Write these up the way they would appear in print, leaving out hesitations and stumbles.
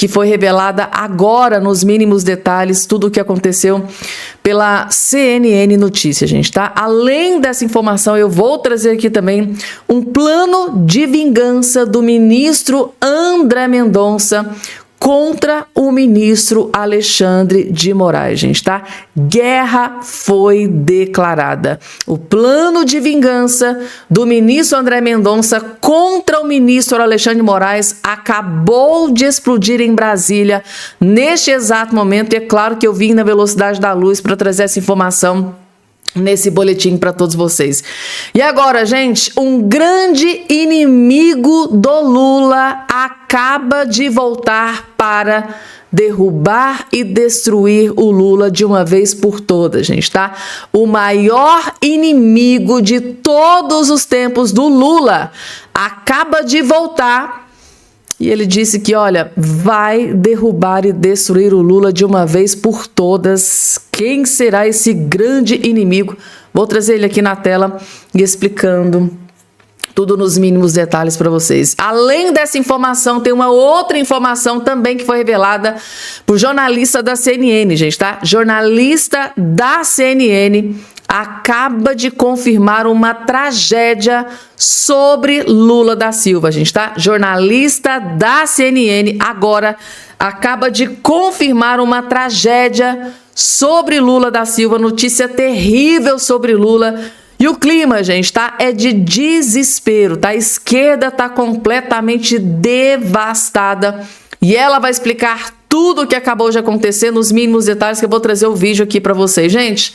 que foi revelada agora nos mínimos detalhes, tudo o que aconteceu pela CNN Notícias, gente, tá? Além dessa informação, eu vou trazer aqui também um plano de vingança do ministro André Mendonça contra o ministro Alexandre de Moraes, gente, tá? Guerra foi declarada. O plano de vingança do ministro André Mendonça contra o ministro Alexandre de Moraes acabou de explodir em Brasília neste exato momento, e é claro que eu vim na velocidade da luz para trazer essa informação nesse boletim para todos vocês. E agora, gente, um grande inimigo do Lula acaba de voltar para derrubar e destruir o Lula de uma vez por todas, gente, tá? O maior inimigo de todos os tempos do Lula acaba de voltar. E ele disse que, olha, vai derrubar e destruir o Lula de uma vez por todas. Quem será esse grande inimigo? Vou trazer ele aqui na tela e explicando tudo nos mínimos detalhes para vocês. Além dessa informação, tem uma outra informação também que foi revelada por jornalista da CNN, gente, tá? Jornalista da CNN acaba de confirmar uma tragédia sobre Lula da Silva, gente, tá? Jornalista da CNN agora acaba de confirmar uma tragédia sobre Lula da Silva, notícia terrível sobre Lula. E o clima, gente, tá? É de desespero, tá? A esquerda tá completamente devastada. E ela vai explicar tudo o que acabou de acontecer nos mínimos detalhes, que eu vou trazer o vídeo aqui para vocês, gente.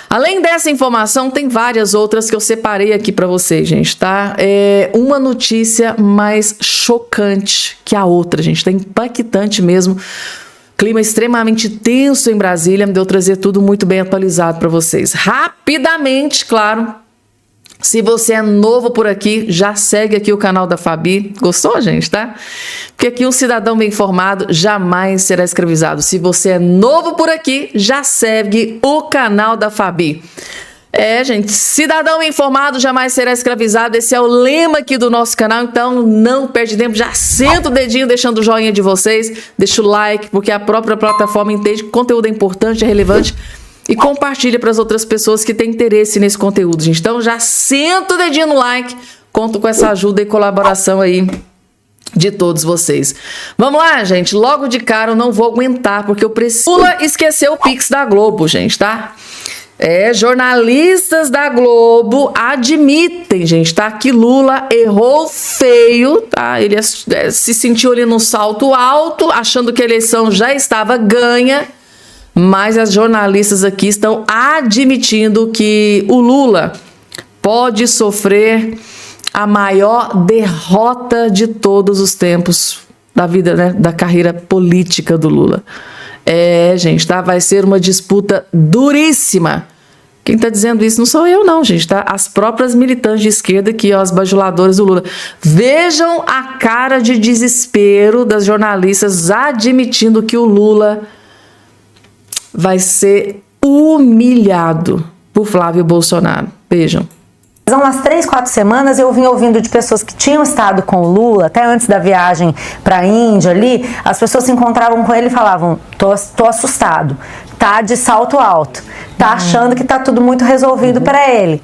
Além dessa informação, tem várias outras que eu separei aqui para vocês, gente, tá? É uma notícia mais chocante que a outra, gente, tá impactante mesmo. Clima extremamente tenso em Brasília, me deu trazer tudo muito bem atualizado para vocês. Rapidamente, claro. Se você é novo por aqui, já segue aqui o canal da Fabi. Gostou, gente, tá? Porque aqui um cidadão bem informado jamais será escravizado. Se você é novo por aqui, já segue o canal da Fabi. É, gente, cidadão bem informado jamais será escravizado. Esse é o lema aqui do nosso canal, então não perde tempo. Já senta o dedinho deixando o joinha de vocês, deixa o like, porque a própria plataforma entende que o conteúdo é importante, é relevante. E compartilha para as outras pessoas que têm interesse nesse conteúdo, gente. Então já senta o dedinho no like. Conto com essa ajuda e colaboração aí de todos vocês. Vamos lá, gente. Logo de cara eu não vou aguentar, porque eu preciso... Lula esqueceu o Pix da Globo, gente, tá? Jornalistas da Globo admitem, gente, tá? Que Lula errou feio, tá? Ele se sentiu ali no salto alto, achando que a eleição já estava ganha. Mas as jornalistas aqui estão admitindo que o Lula pode sofrer a maior derrota de todos os tempos da vida, né, da carreira política do Lula. Gente, tá? Vai ser uma disputa duríssima. Quem está dizendo isso não sou eu, não, gente, tá? As próprias militantes de esquerda aqui, ó, as bajuladoras do Lula. Vejam a cara de desespero das jornalistas admitindo que o Lula vai ser humilhado por Flávio Bolsonaro. Vejam. Há umas 3, 4 semanas eu vim ouvindo de pessoas que tinham estado com o Lula, até antes da viagem para a Índia ali, as pessoas se encontravam com ele e falavam, tô assustado, tá de salto alto, tá achando que tá tudo muito resolvido para ele.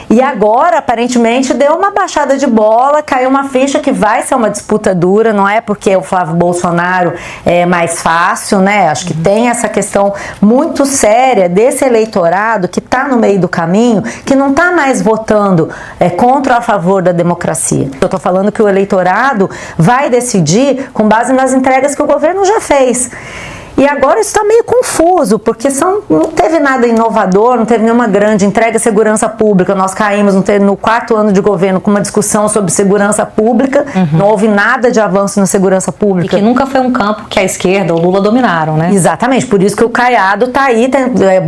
E agora, aparentemente, deu uma baixada de bola, caiu uma ficha que vai ser uma disputa dura, não é porque o Flávio Bolsonaro é mais fácil, né? Acho que tem essa questão muito séria desse eleitorado que está no meio do caminho, que não está mais votando contra ou a favor da democracia. Eu estou falando que o eleitorado vai decidir com base nas entregas que o governo já fez. E agora isso está meio confuso, porque não teve nada inovador, não teve nenhuma grande entrega à segurança pública. Nós caímos no 4º ano de governo com uma discussão sobre segurança pública, não houve nada de avanço na segurança pública. E que nunca foi um campo que a esquerda, o Lula dominaram, né? Exatamente, por isso que o Caiado está aí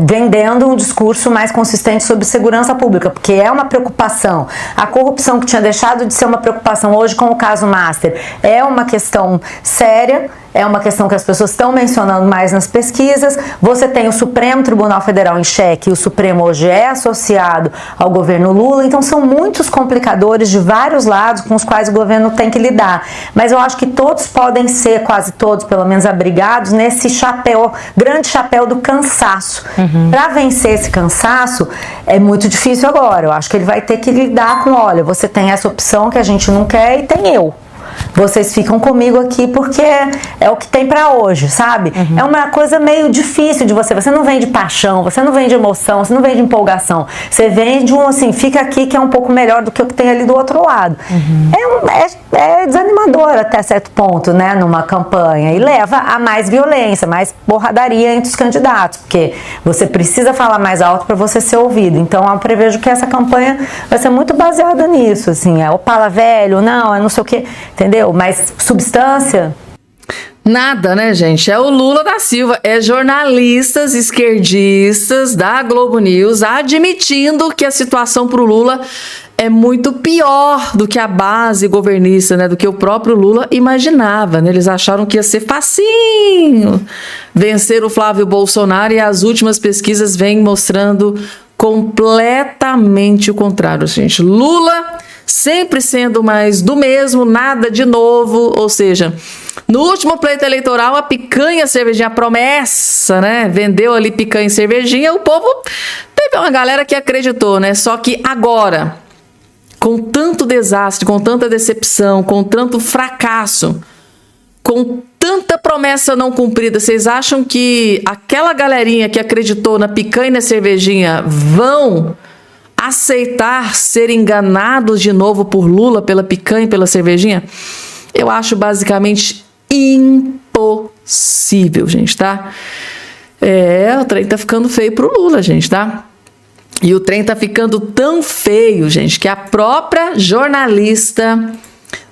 vendendo um discurso mais consistente sobre segurança pública, porque é uma preocupação. A corrupção que tinha deixado de ser uma preocupação hoje com o caso Master é uma questão séria, é uma questão que as pessoas estão mencionando pressionando mais nas pesquisas, você tem o Supremo Tribunal Federal em xeque, e o Supremo hoje é associado ao governo Lula, então são muitos complicadores de vários lados com os quais o governo tem que lidar. Mas eu acho que todos podem ser, quase todos, pelo menos, abrigados nesse chapéu, grande chapéu do cansaço. Para vencer esse cansaço, é muito difícil agora. Eu acho que ele vai ter que lidar com, olha, você tem essa opção que a gente não quer e tem eu. Vocês ficam comigo aqui porque é o que tem pra hoje, sabe? É uma coisa meio difícil de você não vende paixão, você não vende emoção, você não vende empolgação, você vende assim, fica aqui que é um pouco melhor do que o que tem ali do outro lado. É desanimador até certo ponto, né, numa campanha, e leva a mais violência, mais porradaria entre os candidatos, porque você precisa falar mais alto para você ser ouvido. Então eu prevejo que essa campanha vai ser muito baseada nisso, assim, é o pala velho, não, é não sei o que, entendeu? Mas substância... Nada, né, gente? É o Lula da Silva, é jornalistas esquerdistas da Globo News admitindo que a situação pro Lula é muito pior do que a base governista, né, do que o próprio Lula imaginava, né? Eles acharam que ia ser facinho vencer o Flávio Bolsonaro e as últimas pesquisas vêm mostrando completamente o contrário, gente. Lula sempre sendo mais do mesmo, nada de novo, ou seja, no último pleito eleitoral, a picanha, a cervejinha, a promessa, né, vendeu ali picanha e cervejinha, o povo, teve uma galera que acreditou, né, só que agora, com tanto desastre, com tanta decepção, com tanto fracasso, com tanta promessa não cumprida, vocês acham que aquela galerinha que acreditou na picanha e na cervejinha vão aceitar ser enganados de novo por Lula, pela picanha e pela cervejinha? Eu acho basicamente impossível, gente, tá? O trem tá ficando feio pro Lula, gente, tá? E o trem tá ficando tão feio, gente, que a própria jornalista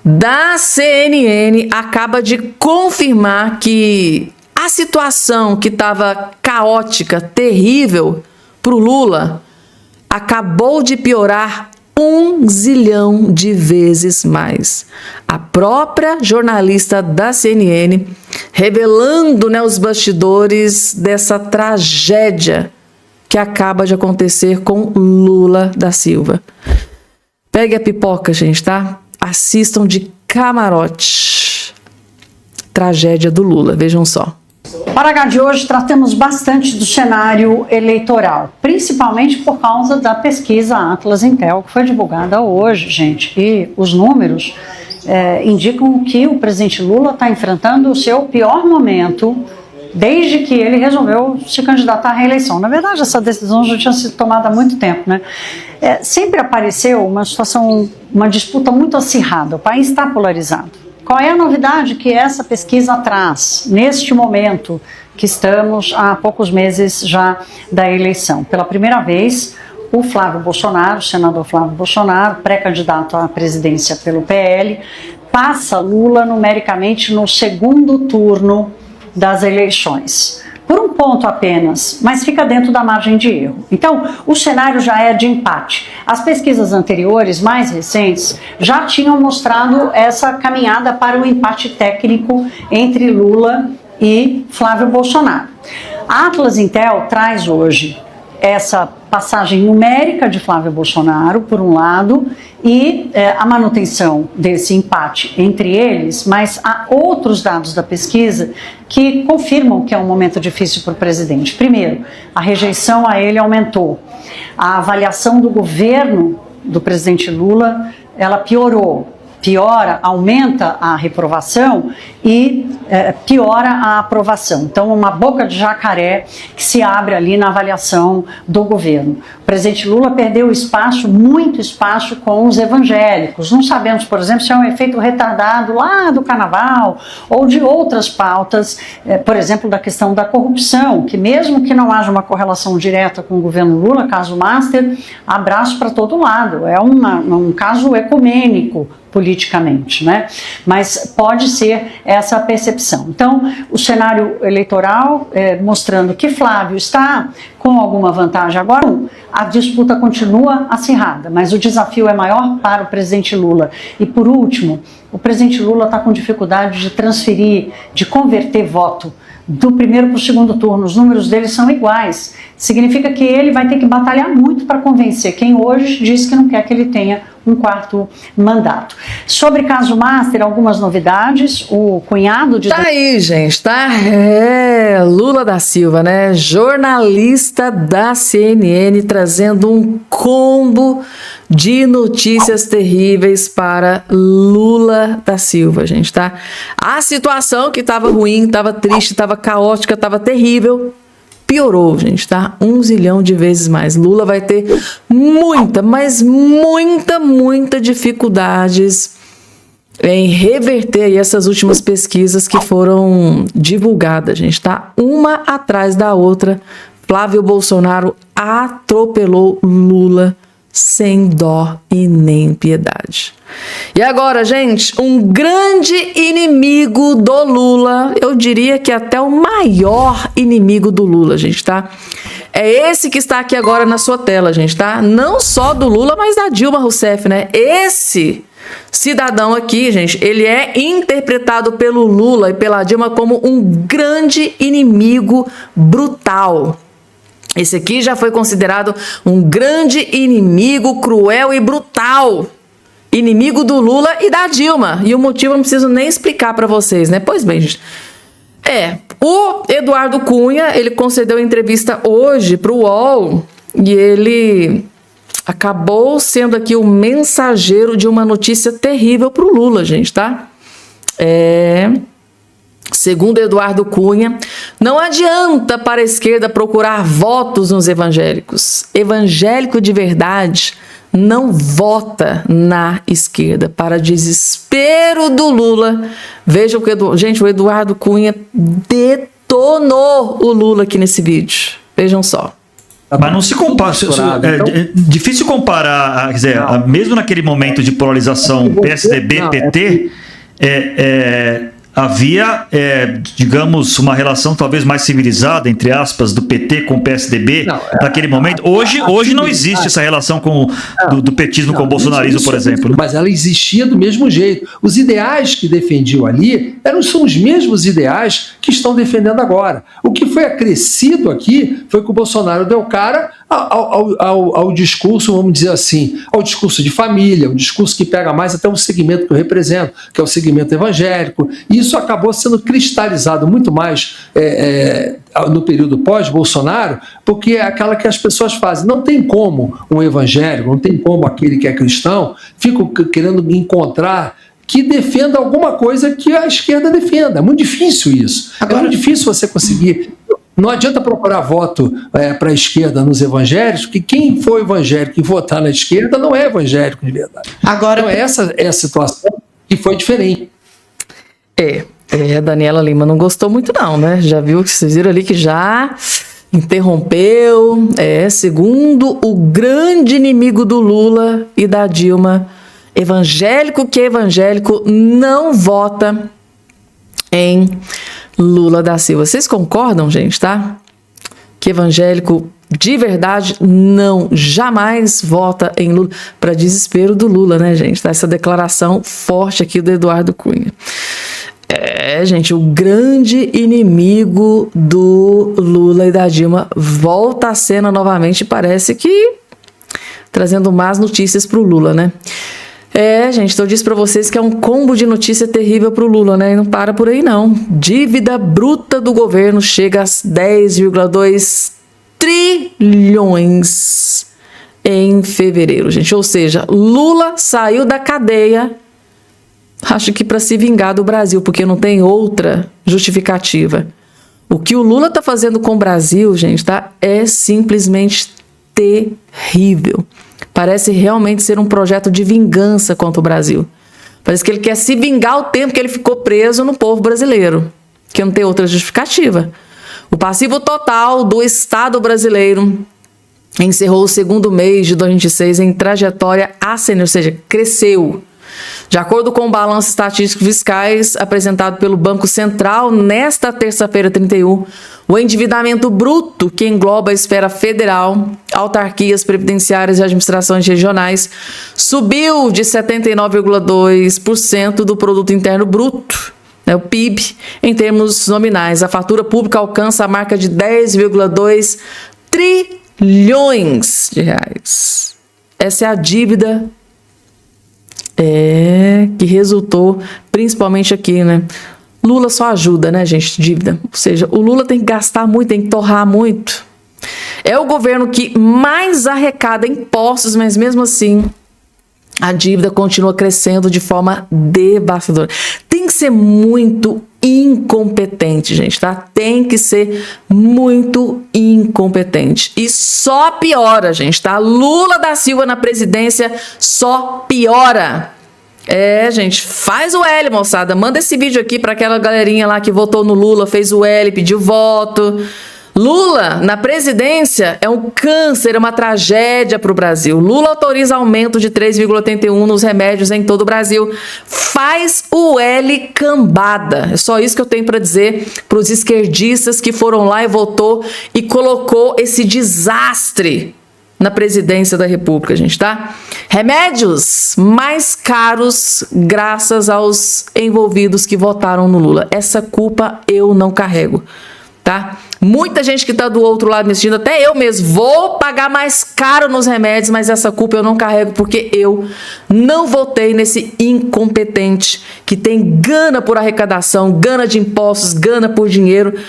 da CNN acaba de confirmar que a situação que estava caótica, terrível pro Lula, acabou de piorar 1 zilhão de vezes mais. A própria jornalista da CNN revelando, né, os bastidores dessa tragédia que acaba de acontecer com Lula da Silva. Pegue a pipoca, gente, tá? Assistam de camarote. Tragédia do Lula, vejam só. Para a de hoje, tratamos bastante do cenário eleitoral, principalmente por causa da pesquisa Atlas Intel, que foi divulgada hoje, gente, e os números indicam que o presidente Lula está enfrentando o seu pior momento desde que ele resolveu se candidatar à reeleição. Na verdade, essa decisão já tinha sido tomada há muito tempo, né? Sempre apareceu uma situação, uma disputa muito acirrada, o país está polarizado. Qual é a novidade que essa pesquisa traz neste momento que estamos há poucos meses já da eleição? Pela primeira vez, o Flávio Bolsonaro, o senador Flávio Bolsonaro, pré-candidato à presidência pelo PL, passa Lula numericamente no segundo turno das eleições. Por um ponto apenas, mas fica dentro da margem de erro. Então, o cenário já é de empate. As pesquisas anteriores, mais recentes, já tinham mostrado essa caminhada para o empate técnico entre Lula e Flávio Bolsonaro. A Atlas Intel traz hoje essa passagem numérica de Flávio Bolsonaro, por um lado, e a manutenção desse empate entre eles, mas há outros dados da pesquisa que confirmam que é um momento difícil para o presidente. Primeiro, a rejeição a ele aumentou. A avaliação do governo do presidente Lula, ela piorou. Piora, aumenta a reprovação e piora a aprovação. Então, uma boca de jacaré que se abre ali na avaliação do governo. O presidente Lula perdeu espaço, muito espaço com os evangélicos. Não sabemos, por exemplo, se é um efeito retardado lá do carnaval ou de outras pautas, por exemplo, da questão da corrupção, que mesmo que não haja uma correlação direta com o governo Lula, caso Master, abraço para todo lado. É um caso ecumênico, politicamente, né? Mas pode ser essa percepção. Então, o cenário eleitoral mostrando que Flávio está com alguma vantagem agora, a disputa continua acirrada, mas o desafio é maior para o presidente Lula. E por último, o presidente Lula está com dificuldade de transferir, de converter voto do primeiro para o segundo turno, os números dele são iguais. Significa que ele vai ter que batalhar muito para convencer quem hoje diz que não quer que ele tenha um quarto mandato. Sobre caso Master, algumas novidades. O cunhado de... Tá aí, gente, tá? Lula da Silva, né? Jornalista da CNN trazendo um combo de notícias terríveis para Lula da Silva, gente, tá? A situação que tava ruim, tava triste, tava caótica, tava terrível, piorou, gente, tá? 1 zilhão de vezes mais. Lula vai ter muita, mas muita dificuldades em reverter aí essas últimas pesquisas que foram divulgadas, gente, tá? Uma atrás da outra. Flávio Bolsonaro atropelou Lula sem dó e nem piedade. E agora, gente, um grande inimigo do Lula, eu diria que até o maior inimigo do Lula, gente, tá? É esse que está aqui agora na sua tela, gente, tá? Não só do Lula, mas da Dilma Rousseff, né? Esse cidadão aqui, gente, ele é interpretado pelo Lula e pela Dilma como um grande inimigo brutal. Esse aqui já foi considerado um grande inimigo cruel e brutal. Inimigo do Lula e da Dilma. E o motivo eu não preciso nem explicar para vocês, né? Pois bem, gente. O Eduardo Cunha, ele concedeu entrevista hoje para o UOL e ele acabou sendo aqui o mensageiro de uma notícia terrível para o Lula, gente, tá? Segundo Eduardo Cunha, não adianta para a esquerda procurar votos nos evangélicos. Evangélico de verdade não vota na esquerda. Para desespero do Lula, vejam que o Eduardo Cunha detonou o Lula aqui nesse vídeo. Vejam só. Mas não se compara. É difícil comparar, quer dizer, mesmo naquele momento de polarização PSDB-PT, havia, digamos, uma relação talvez mais civilizada, entre aspas, do PT com o PSDB naquele momento. Hoje não existe essa relação do petismo com o bolsonarismo, por exemplo. Né? Mas ela existia do mesmo jeito. Os ideais que defendiam ali são os mesmos ideais que estão defendendo agora. O que foi acrescido aqui foi que o Bolsonaro deu cara ao discurso, vamos dizer assim, ao discurso de família, o discurso que pega mais até o segmento que eu represento, que é o segmento evangélico. E isso acabou sendo cristalizado muito mais no período pós-Bolsonaro, porque é aquela que as pessoas fazem. Não tem como um evangélico, não tem como aquele que é cristão, fica querendo encontrar que defenda alguma coisa que a esquerda defenda. É muito difícil isso. É muito difícil você conseguir. Não adianta procurar voto para a esquerda nos evangélicos, porque quem for evangélico e votar na esquerda não é evangélico de verdade. Agora, então essa é a situação que foi diferente. A Daniela Lima não gostou muito não, né? Já viu que vocês viram ali que já interrompeu. Segundo o grande inimigo do Lula e da Dilma, evangélico que é evangélico não vota em Lula da Silva. Vocês concordam, gente, tá? Que evangélico de verdade jamais vota em Lula, para desespero do Lula, né, gente? Tá essa declaração forte aqui do Eduardo Cunha. Gente, o grande inimigo do Lula e da Dilma volta à cena novamente e parece que trazendo más notícias pro Lula, né? Gente, eu disse para vocês que é um combo de notícia terrível para o Lula, né? E não para por aí, não. Dívida bruta do governo chega a 10,2 trilhões em fevereiro, gente. Ou seja, Lula saiu da cadeia, acho que para se vingar do Brasil, porque não tem outra justificativa. O que o Lula tá fazendo com o Brasil, gente, tá? É simplesmente terrível. Parece realmente ser um projeto de vingança contra o Brasil. Parece que ele quer se vingar o tempo que ele ficou preso no povo brasileiro, que não tem outra justificativa. O passivo total do Estado brasileiro encerrou o segundo mês de 2026 em trajetória ascendente, ou seja, cresceu. De acordo com o balanço estatístico fiscais apresentado pelo Banco Central nesta terça-feira 31, o endividamento bruto, que engloba a esfera federal, autarquias previdenciárias e administrações regionais, subiu de 79,2% do produto interno bruto né, o PIB, em termos nominais. A fatura pública alcança a marca de 10,2 trilhões de reais. Essa é a dívida que resultou principalmente aqui, né? Lula só ajuda, né, gente, dívida. Ou seja, o Lula tem que gastar muito, tem que torrar muito. É o governo que mais arrecada impostos, mas mesmo assim a dívida continua crescendo de forma devastadora. Tem que ser muito incompetente, gente, tá? Tem que ser muito incompetente. E só piora, gente, tá? Lula da Silva na presidência só piora. Gente, faz o L, moçada. Manda esse vídeo aqui para aquela galerinha lá que votou no Lula, fez o L, pediu voto. Lula na presidência é um câncer, é uma tragédia para o Brasil. Lula autoriza aumento de 3,81 nos remédios em todo o Brasil. Faz o L cambada. É só isso que eu tenho para dizer para os esquerdistas que foram lá e votou e colocou esse desastre na presidência da República, gente, tá? Remédios mais caros graças aos envolvidos que votaram no Lula. Essa culpa eu não carrego, tá? Muita gente que tá do outro lado me assistindo, até eu mesmo, vou pagar mais caro nos remédios, mas essa culpa eu não carrego porque eu não votei nesse incompetente que tem gana por arrecadação, gana de impostos, gana por dinheiro.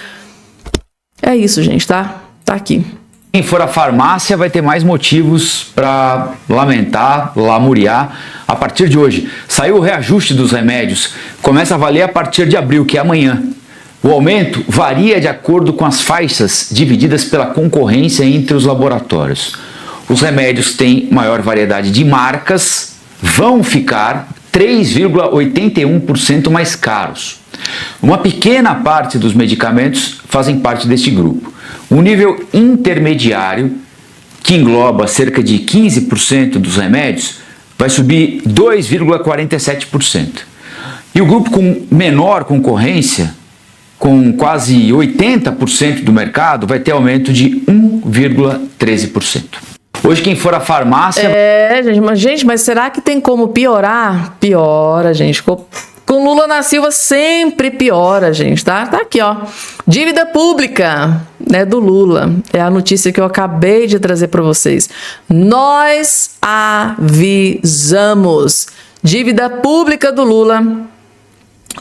É isso, gente, tá? Tá aqui. Quem for à farmácia vai ter mais motivos para lamentar, lamuriar. A partir de hoje, saiu o reajuste dos remédios. Começa a valer a partir de abril, que é amanhã. O aumento varia de acordo com as faixas divididas pela concorrência entre os laboratórios. Os remédios têm maior variedade de marcas, vão ficar 3,81% mais caros. Uma pequena parte dos medicamentos fazem parte deste grupo. O nível intermediário, que engloba cerca de 15% dos remédios, vai subir 2,47%. E o grupo com menor concorrência, com quase 80% do mercado, vai ter aumento de 1,13%. Hoje quem for à farmácia... Gente, mas será que tem como piorar? Piora, gente. Com Lula na Silva sempre piora, gente, tá? Tá aqui, ó. Dívida pública, né, do Lula. É a notícia que eu acabei de trazer para vocês. Nós avisamos. Dívida pública do Lula.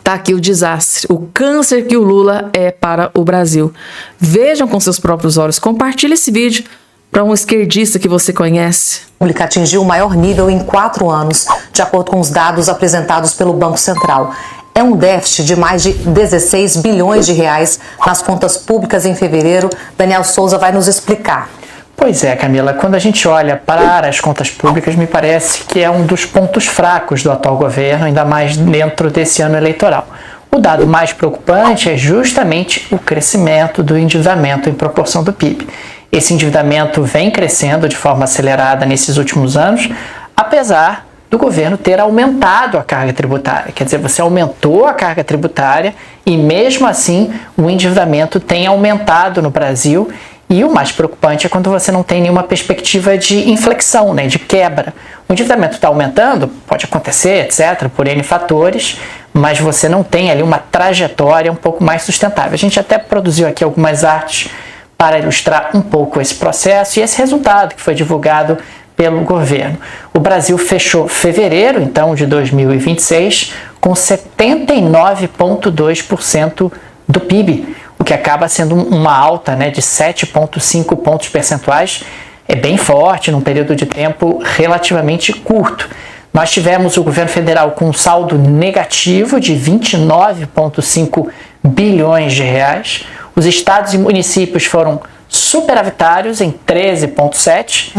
Tá aqui o desastre, o câncer que o Lula é para o Brasil. Vejam com seus próprios olhos. Compartilhe esse vídeo para um esquerdista que você conhece. A República atingiu o maior nível em 4 anos, de acordo com os dados apresentados pelo Banco Central. É um déficit de mais de 16 bilhões de reais nas contas públicas em fevereiro. Daniel Souza vai nos explicar. Pois é, Camila, quando a gente olha para as contas públicas, me parece que é um dos pontos fracos do atual governo, ainda mais dentro desse ano eleitoral. O dado mais preocupante é justamente o crescimento do endividamento em proporção do PIB. Esse endividamento vem crescendo de forma acelerada nesses últimos anos, apesar do governo ter aumentado a carga tributária. Quer dizer, você aumentou a carga tributária e mesmo assim o endividamento tem aumentado no Brasil. E o mais preocupante é quando você não tem nenhuma perspectiva de inflexão, né, de quebra. O endividamento está aumentando, pode acontecer, etc., por N fatores, mas você não tem ali uma trajetória um pouco mais sustentável. A gente até produziu aqui algumas artes para ilustrar um pouco esse processo e esse resultado que foi divulgado pelo governo. O Brasil fechou fevereiro, então, de 2026, com 79,2% do PIB, o que acaba sendo uma alta, né, de 7,5 pontos percentuais. É bem forte num período de tempo relativamente curto. Nós tivemos o governo federal com um saldo negativo de 29,5 bilhões de reais. Os estados e municípios foram superavitários em 13,7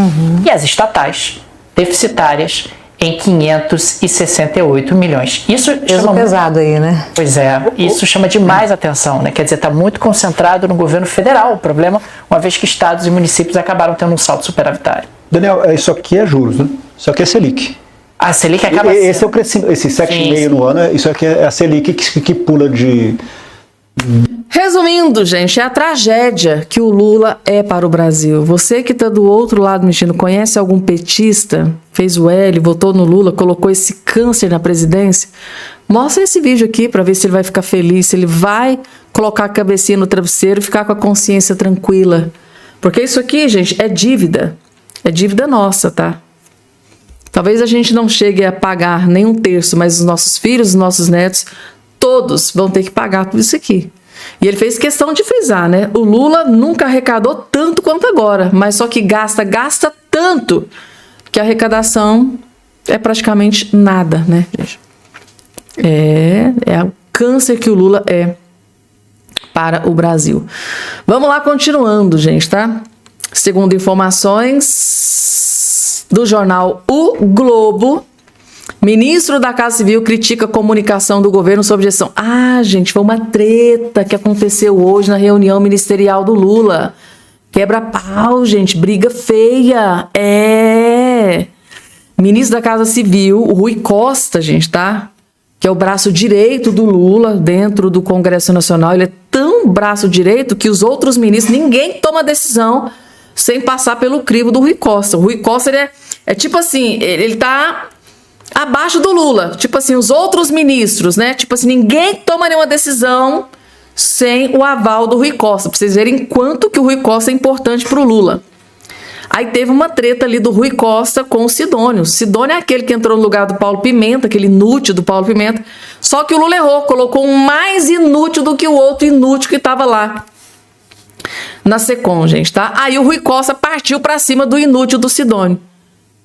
e as estatais deficitárias em 568 milhões. Isso chama pesado aí, né? Pois é, isso chama demais atenção, né? Quer dizer, está muito concentrado no governo federal o problema, uma vez que estados e municípios acabaram tendo um saldo superavitário. Daniel, isso aqui é juros, né? Isso aqui é Selic. A Selic acaba Esse é o crescimento, esse 7,5 no ano, isso aqui é a Selic que pula de... Resumindo, gente, é a tragédia que o Lula é para o Brasil. Você que está do outro lado mexendo, conhece algum petista? Fez o L, votou no Lula, colocou esse câncer na presidência? Mostra esse vídeo aqui para ver se ele vai ficar feliz, se ele vai colocar a cabecinha no travesseiro e ficar com a consciência tranquila. Porque isso aqui, gente, é dívida. É dívida nossa, tá? Talvez a gente não chegue a pagar nem 1/3, mas os nossos filhos, os nossos netos, todos vão ter que pagar tudo isso aqui. E ele fez questão de frisar, né? O Lula nunca arrecadou tanto quanto agora, mas só que gasta tanto que a arrecadação é praticamente nada, né, gente? É o câncer que o Lula é para o Brasil. Vamos lá, continuando, gente, tá? Segundo informações do jornal O Globo, ministro da Casa Civil critica a comunicação do governo sobre gestão. Ah, gente, foi uma treta que aconteceu hoje na reunião ministerial do Lula. Quebra-pau, gente, briga feia. Ministro da Casa Civil, o Rui Costa, gente, tá? Que é o braço direito do Lula dentro do Congresso Nacional. Ele é tão braço direito que os outros ministros, ninguém toma decisão sem passar pelo crivo do Rui Costa. O Rui Costa, ele é tipo assim, ele tá abaixo do Lula. Tipo assim, os outros ministros, né? Tipo assim, ninguém toma nenhuma decisão sem o aval do Rui Costa. Pra vocês verem quanto que o Rui Costa é importante pro Lula. Aí teve uma treta ali do Rui Costa com o Sidônio. O Sidônio é aquele que entrou no lugar do Paulo Pimenta, aquele inútil do Paulo Pimenta. Só que o Lula errou, colocou um mais inútil do que o outro inútil que estava lá na SECOM, gente, tá? Aí o Rui Costa partiu pra cima do inútil do Sidônio.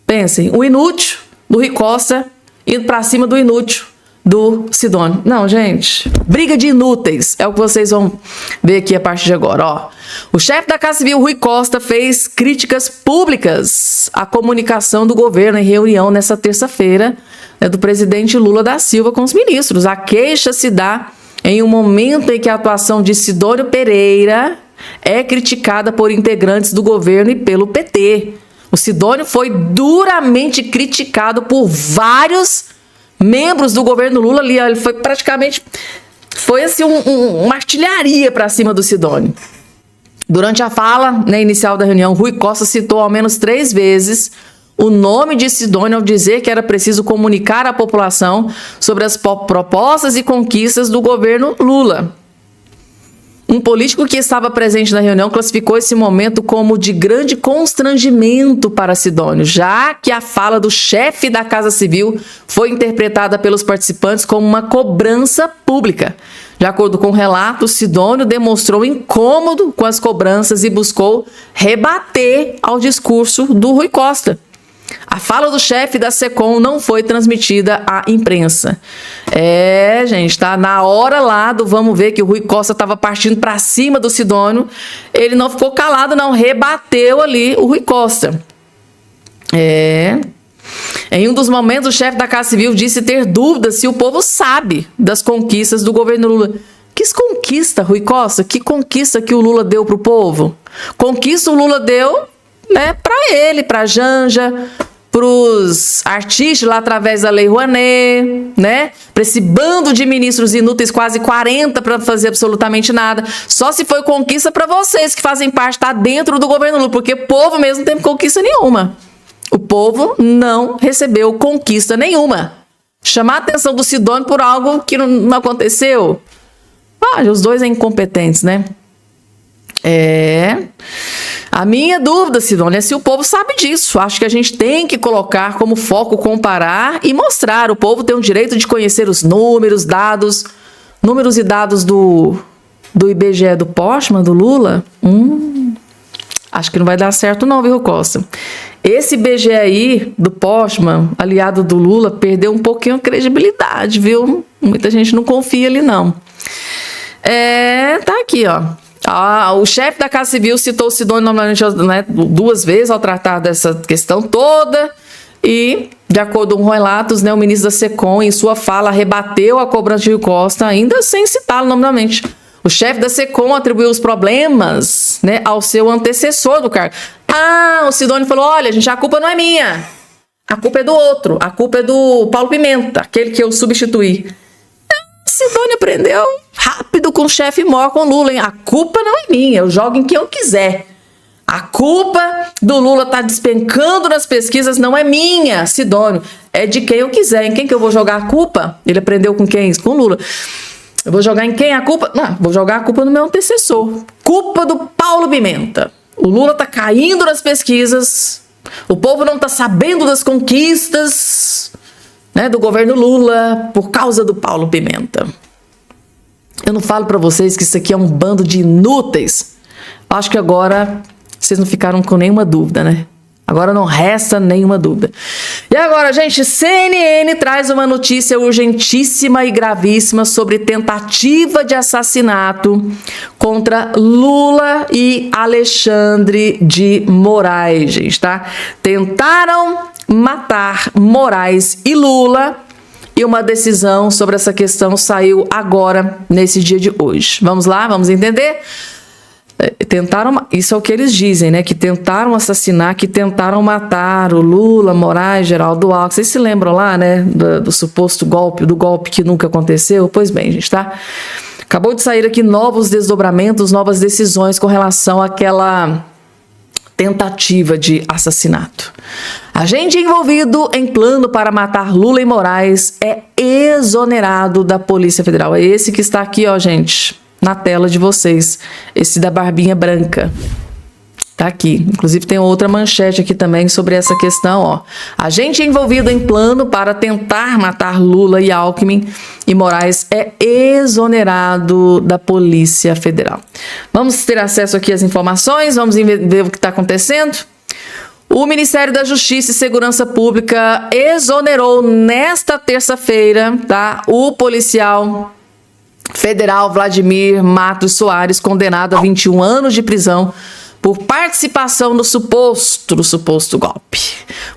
Pensem, o inútil do Rui Costa indo pra cima do inútil do Sidônio. Não, gente, briga de inúteis é o que vocês vão ver aqui a partir de agora, ó. O chefe da Casa Civil, Rui Costa, fez críticas públicas à comunicação do governo em reunião nessa terça-feira, né, do presidente Lula da Silva com os ministros. A queixa se dá em um momento em que a atuação de Sidônio Pereira é criticada por integrantes do governo e pelo PT. O Sidônio foi duramente criticado por vários membros do governo Lula ali. Ele foi praticamente... Foi assim uma artilharia para cima do Sidônio. Durante a fala, né, inicial da reunião, Rui Costa citou ao menos 3 vezes o nome de Sidônio ao dizer que era preciso comunicar à população sobre as propostas e conquistas do governo Lula. Um político que estava presente na reunião classificou esse momento como de grande constrangimento para Sidônio, já que a fala do chefe da Casa Civil foi interpretada pelos participantes como uma cobrança pública. De acordo com o relato, Sidônio demonstrou incômodo com as cobranças e buscou rebater ao discurso do Rui Costa. A fala do chefe da SECOM não foi transmitida à imprensa. Gente, tá na hora lá do vamos ver que o Rui Costa estava partindo para cima do Sidônio. Ele não ficou calado, não, rebateu ali o Rui Costa. Em um dos momentos, o chefe da Casa Civil disse ter dúvidas se o povo sabe das conquistas do governo Lula. Que conquista, Rui Costa? Que conquista que o Lula deu para o povo? Conquista o Lula deu, né, para ele, para Janja, para os artistas lá através da Lei Rouanet, né? Para esse bando de ministros inúteis, quase 40 para fazer absolutamente nada. Só se foi conquista para vocês que fazem parte, tá dentro do governo Lula, porque o povo mesmo não teve conquista nenhuma. O povo não recebeu conquista nenhuma. Chamar a atenção do Sidônio por algo que não aconteceu. Os dois são incompetentes, né? A minha dúvida, Sidônio, é se o povo sabe disso. Acho que a gente tem que colocar como foco comparar e mostrar. O povo tem o direito de conhecer os números e dados do IBGE do Postman, do Lula. Acho que não vai dar certo não, viu, Costa? Esse IBGE aí do Postman, aliado do Lula, perdeu um pouquinho a credibilidade, viu? Muita gente não confia ali, não. Tá aqui, ó. O chefe da Casa Civil citou o Sidônio normalmente, né, 2 vezes ao tratar dessa questão toda e, de acordo com relatos, né, o ministro da SECOM, em sua fala, rebateu a cobrança de Rui Costa, ainda sem citá-lo nominalmente. O chefe da SECOM atribuiu os problemas, né, ao seu antecessor do cargo. O Sidônio falou, olha, gente, a culpa não é minha. A culpa é do outro. A culpa é do Paulo Pimenta, aquele que eu substituí. Sidônia aprendeu rápido com o chefe maior, com Lula, hein? A culpa não é minha, eu jogo em quem eu quiser. A culpa do Lula tá despencando nas pesquisas não é minha, Sidônio. É de quem eu quiser. Em quem que eu vou jogar a culpa? Ele aprendeu com quem? Com Lula. Eu vou jogar em quem a culpa? Não, vou jogar a culpa no meu antecessor. Culpa do Paulo Pimenta. O Lula tá caindo nas pesquisas. O povo não tá sabendo das conquistas, né, do governo Lula por causa do Paulo Pimenta. Eu não falo pra vocês que isso aqui é um bando de inúteis. Acho que agora vocês não ficaram com nenhuma dúvida, né? Agora não resta nenhuma dúvida. E agora, gente, CNN traz uma notícia urgentíssima e gravíssima sobre tentativa de assassinato contra Lula e Alexandre de Moraes, gente, tá? Tentaram matar Moraes e Lula e uma decisão sobre essa questão saiu agora, nesse dia de hoje. Vamos lá, vamos entender? Tentaram, isso é o que eles dizem, né? Que tentaram assassinar, que tentaram matar o Lula, Moraes, Geraldo Alckmin. Vocês se lembram lá, né? Do suposto golpe, do golpe que nunca aconteceu? Pois bem, gente, tá? Acabou de sair aqui novos desdobramentos, novas decisões com relação àquela tentativa de assassinato. Agente envolvido em plano para matar Lula e Moraes é exonerado da Polícia Federal. É esse que está aqui, ó, gente, na tela de vocês, esse da barbinha branca, tá aqui. Inclusive tem outra manchete aqui também sobre essa questão, ó. Agente envolvido em plano para tentar matar Lula e Alckmin e Moraes é exonerado da Polícia Federal. Vamos ter acesso aqui às informações, vamos ver o que está acontecendo. O Ministério da Justiça e Segurança Pública exonerou nesta terça-feira, tá, o policial federal Vladimir Matos Soares, condenado a 21 anos de prisão por participação no suposto golpe.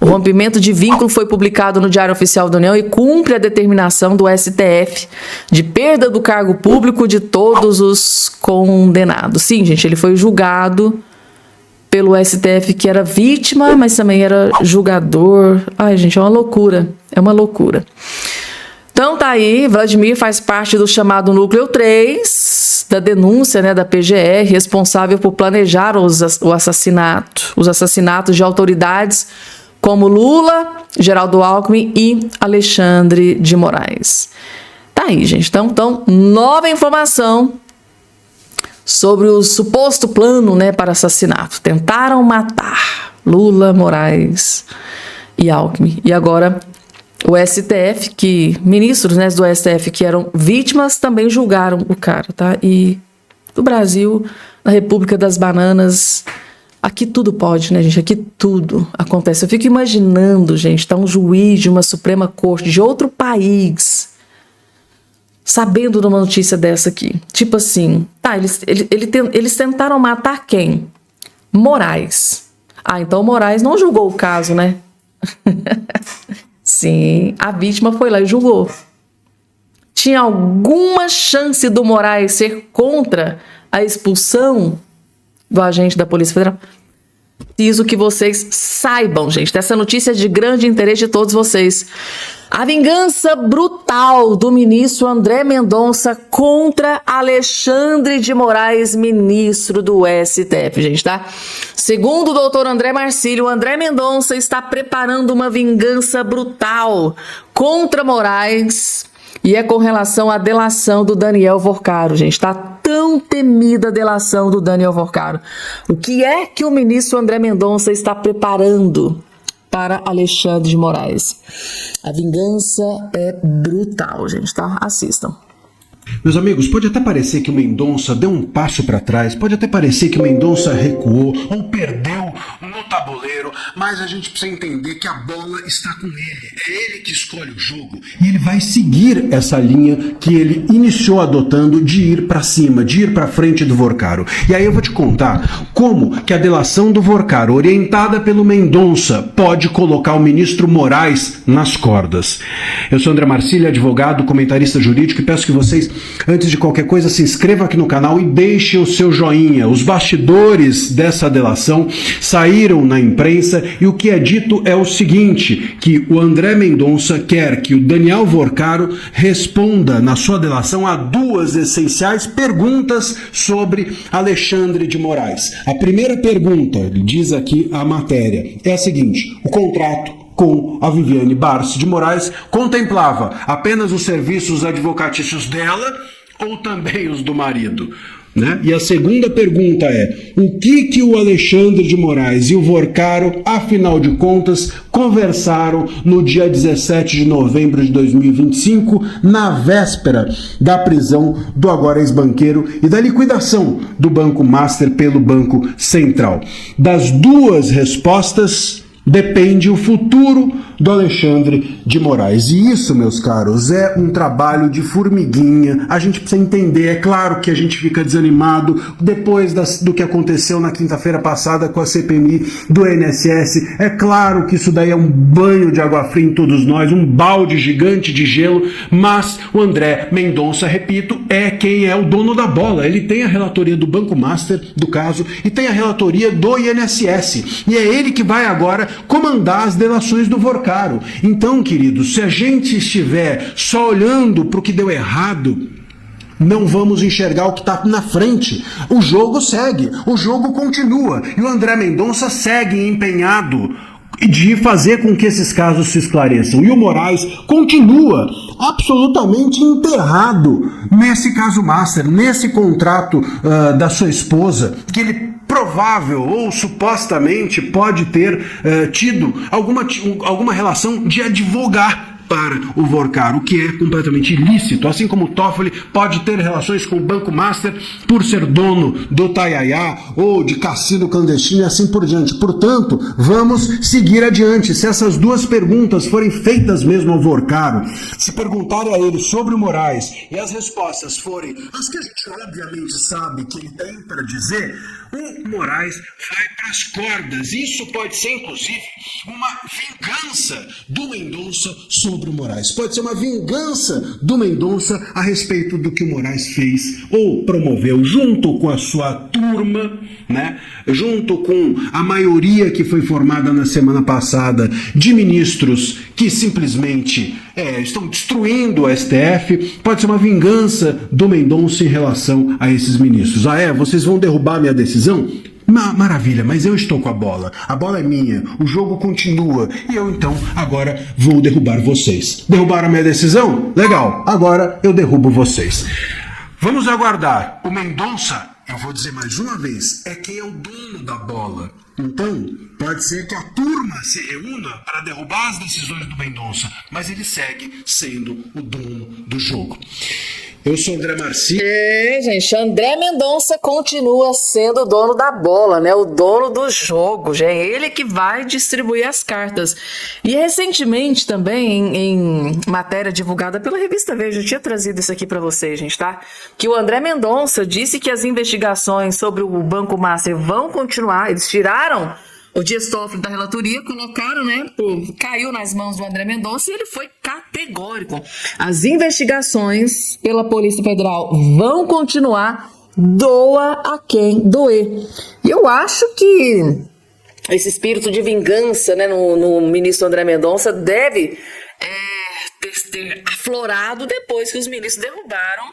O rompimento de vínculo foi publicado no Diário Oficial da União e cumpre a determinação do STF de perda do cargo público de todos os condenados. Sim, gente, ele foi julgado pelo STF, que era vítima, mas também era julgador. Ai, gente, é uma loucura. É uma loucura. Então tá aí, Vladimir faz parte do chamado Núcleo 3, da denúncia, né, da PGR, responsável por planejar os assassinatos de autoridades como Lula, Geraldo Alckmin e Alexandre de Moraes. Tá aí, gente. Então nova informação sobre o suposto plano, né, para assassinato. Tentaram matar Lula, Moraes e Alckmin. E agora o STF, que ministros, né, do STF que eram vítimas também julgaram o cara, tá? E no Brasil, na República das Bananas, aqui tudo pode, né, gente? Aqui tudo acontece. Eu fico imaginando, gente, tá um juiz de uma Suprema Corte de outro país sabendo de uma notícia dessa aqui. Tipo assim, tá, eles tentaram matar quem? Moraes. Ah, então Moraes não julgou o caso, né? Sim, a vítima foi lá e julgou. Tinha alguma chance do Moraes ser contra a expulsão do agente da Polícia Federal? Preciso que vocês saibam, gente, dessa notícia de grande interesse de todos vocês. A vingança brutal do ministro André Mendonça contra Alexandre de Moraes, ministro do STF, gente, tá? Segundo o doutor André Marcílio, André Mendonça está preparando uma vingança brutal contra Moraes e é com relação à delação do Daniel Vorcaro, gente, tá? Tão temida a delação do Daniel Vorcaro. O que é que o ministro André Mendonça está preparando para Alexandre de Moraes? A vingança é brutal, gente, tá? Assistam. Meus amigos, pode até parecer que o Mendonça deu um passo para trás, pode até parecer que o Mendonça recuou ou perdeu no tabuleiro, mas a gente precisa entender que a bola está com ele. É ele que escolhe o jogo e ele vai seguir essa linha que ele iniciou adotando de ir para cima, de ir para frente do Vorcaro. E aí eu vou te contar como que a delação do Vorcaro, orientada pelo Mendonça, pode colocar o ministro Moraes nas cordas. Eu sou André Marcílio, advogado, comentarista jurídico, e peço que vocês, antes de qualquer coisa, se inscreva aqui no canal e deixe o seu joinha. Os bastidores dessa delação saíram circulam na imprensa, e o que é dito é o seguinte, que o André Mendonça quer que o Daniel Vorcaro responda na sua delação a duas essenciais perguntas sobre Alexandre de Moraes. A primeira pergunta, diz aqui a matéria, é a seguinte: o contrato com a Viviane Barros de Moraes contemplava apenas os serviços advocatícios dela ou também os do marido? Né? E a segunda pergunta é: o que o Alexandre de Moraes e o Vorcaro, afinal de contas, conversaram no dia 17 de novembro de 2025, na véspera da prisão do agora ex-banqueiro e da liquidação do Banco Master pelo Banco Central? Das duas respostas depende o futuro do Alexandre de Moraes. E isso, meus caros, é um trabalho de formiguinha. A gente precisa entender. É claro que a gente fica desanimado depois do que aconteceu na quinta-feira passada com a CPMI do INSS. É claro que isso daí é um banho de água fria em todos nós, um balde gigante de gelo, mas o André Mendonça, repito, é quem é o dono da bola. Ele tem a relatoria do Banco Master do caso e tem a relatoria do INSS. E é ele que vai agora comandar as delações do Vorcaro. Então, queridos, se a gente estiver só olhando para o que deu errado, não vamos enxergar o que está na frente. O jogo segue, o jogo continua, e o André Mendonça segue empenhado de fazer com que esses casos se esclareçam. E o Moraes continua absolutamente enterrado nesse caso Master, nesse contrato da sua esposa, que ele provável ou supostamente pode ter tido alguma relação de advogar para o Vorcaro, o que é completamente ilícito, assim como o Toffoli pode ter relações com o Banco Master por ser dono do Taiaiá ou de cassino clandestino e assim por diante. Portanto, vamos seguir adiante. Se essas duas perguntas forem feitas mesmo ao Vorcaro, se perguntarem a ele sobre o Moraes e as respostas forem as que a gente obviamente sabe que ele tem para dizer, o Moraes vai para as cordas. Isso pode ser, inclusive, uma vingança do Mendonça sobre o Moraes. Pode ser uma vingança do Mendonça a respeito do que o Moraes fez ou promoveu junto com a sua turma, né? Junto com a maioria que foi formada na semana passada de ministros que simplesmente estão destruindo o STF. Pode ser uma vingança do Mendonça em relação a esses ministros. Vocês vão derrubar minha decisão? Maravilha, mas eu estou com a bola é minha, o jogo continua e eu então agora vou derrubar vocês. Derrubaram a minha decisão? Legal, agora eu derrubo vocês. Vamos aguardar. O Mendonça, eu vou dizer mais uma vez, é quem é o dono da bola. Então, pode ser que a turma se reúna para derrubar as decisões do Mendonça, mas ele segue sendo o dono do jogo. Eu sou André Marci. Gente, André Mendonça continua sendo o dono da bola, né? O dono do jogo, já é ele que vai distribuir as cartas. E recentemente também, em matéria divulgada pela revista Veja, eu tinha trazido isso aqui para vocês, gente, tá? Que o André Mendonça disse que as investigações sobre o Banco Master vão continuar. Eles tiraram o Dias Toffoli da relatoria, colocaram, né? Caiu nas mãos do André Mendonça e ele foi categórico. As investigações pela Polícia Federal vão continuar, doa a quem doer. E eu acho que esse espírito de vingança, né, no ministro André Mendonça deve ter aflorado depois que os ministros derrubaram,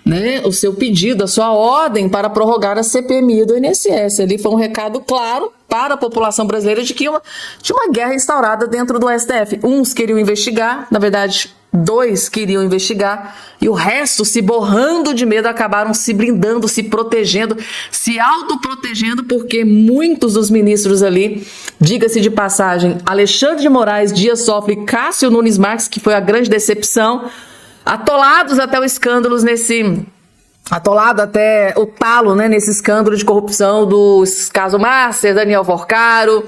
né, o seu pedido, a sua ordem para prorrogar a CPMI do INSS. Ali foi um recado claro para a população brasileira de que tinha uma guerra instaurada dentro do STF. Uns queriam investigar, na verdade, 2 queriam investigar, e o resto, se borrando de medo, acabaram se blindando, se protegendo, se autoprotegendo, porque muitos dos ministros ali, diga-se de passagem, Alexandre de Moraes, Dias Toffoli, Cássio Nunes Marques, que foi a grande decepção, atolados até o escândalo atolado até o talo, né, nesse escândalo de corrupção do caso Master, Daniel Vorcaro,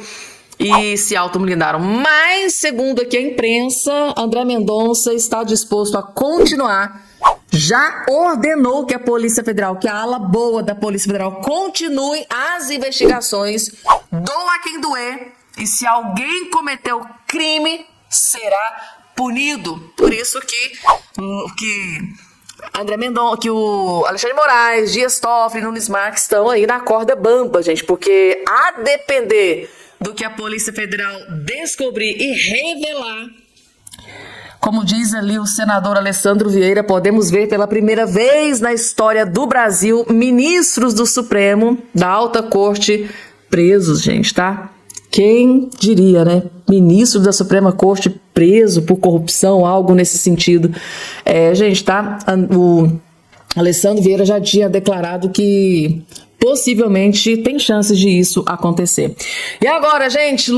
e se autoblindaram. Mas, segundo aqui a imprensa, André Mendonça está disposto a continuar, já ordenou que a Polícia Federal, que a ala boa da Polícia Federal, continue as investigações, doa quem doer, e se alguém cometeu crime, será punido. Por isso que André Mendonça, que o Alexandre de Moraes, Dias Toffoli, Nunes Marques estão aí na corda bamba, gente, porque a depender do que a Polícia Federal descobrir e revelar. Como diz ali o senador Alessandro Vieira, podemos ver pela primeira vez na história do Brasil ministros do Supremo, da Alta Corte, presos, gente, tá? Quem diria, né? Ministro da Suprema Corte preso por corrupção, algo nesse sentido. Gente, tá? O Alessandro Vieira já tinha declarado que possivelmente tem chances de isso acontecer. E agora, gente,